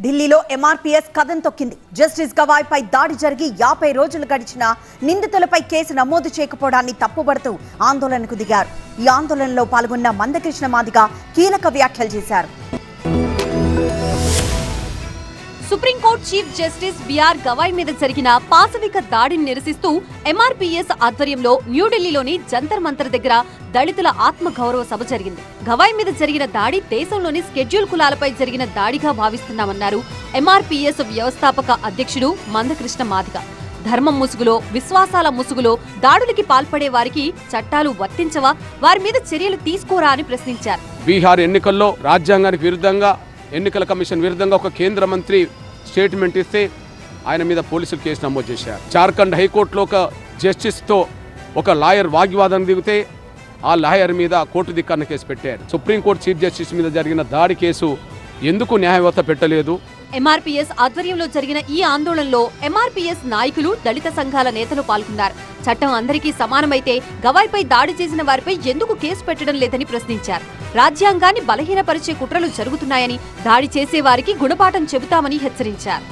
ఢిల్లీలో ఎంఆర్పీఎస్ కథం తొక్కింది. జస్టిస్ గవాయ్పై దాడి జరిగి 50 రోజులు గడిచినా నిందితులపై కేసు నమోదు చేయకపోవడాన్ని తప్పుబడుతూ ఆందోళనకు దిగారు. ఈ ఆందోళనలో పాల్గొన్న మందకృష్ణ మాదిగ కీలక వ్యాఖ్యలు చేశారు. Supreme court chief justice B R Gavai మీద జరిగిన పాశవిక దాడిని నిరసిస్తూ ఎంఆర్పీఎస్ ఆధ్వర్యంలో న్యూఢిల్లీలోని జంతర్ మంతర్ దగ్గర దళితుల ఆత్మగౌరవ సభ జరిగింది. గవాయ్ మీద జరిగిన దాడి దేశంలోని స్కెడ్యూల్ కులాలపై జరిగిన దాడిగా భావిస్తున్నామన్నారు ఎంఆర్పీఎస్ వ్యవస్థాపక అధ్యక్షుడు మందకృష్ణ మాదిగ. ధర్మం ముసుగులో, విశ్వాసాల ముసుగులో దాడులకి పాల్పడే వారికి చట్టాలు వర్తించవా, వారి మీద చర్యలు తీసుకోరా అని ప్రశ్నించారు. బీహార్ ఎన్నికల్లో రాజ్యాంగానికి విరుద్ధంగా, ఎన్నికల కమిషన్ విరుద్ధంగా ఒక కేంద్ర మంత్రి స్టేట్మెంట్ ఇస్తే ఆయన మీద పోలీసులు కేసు నమోదు చేశారు. జార్ఖండ్ హైకోర్టులో ఒక జస్టిస్తో ఒక లాయర్ వాగ్వాదం దిగితే ఆ లాయర్ మీద కోర్టు ధిక్కరణ కేసు పెట్టారు. సుప్రీంకోర్టు చీఫ్ జస్టిస్ మీద జరిగిన దాడి కేసు ఎందుకు న్యాయవ్యవస్థ పెట్టలేదు? ఎంఆర్పీఎస్ ఆధ్వర్యంలో జరిగిన ఈ ఆందోళనలో ఎంఆర్పీఎస్ నాయకులు, దళిత సంఘాల నేతలు పాల్గొన్నారు. చట్టం అందరికీ సమానమైతే గవాయ్పై దాడి చేసిన వారిపై ఎందుకు కేసు పెట్టడం లేదని ప్రశ్నించారు. రాజ్యాంగాన్ని బలహీనపరిచే కుట్రలు జరుగుతున్నాయని, దాడి చేసే వారికి గుణపాఠం చెబుతామని హెచ్చరించారు.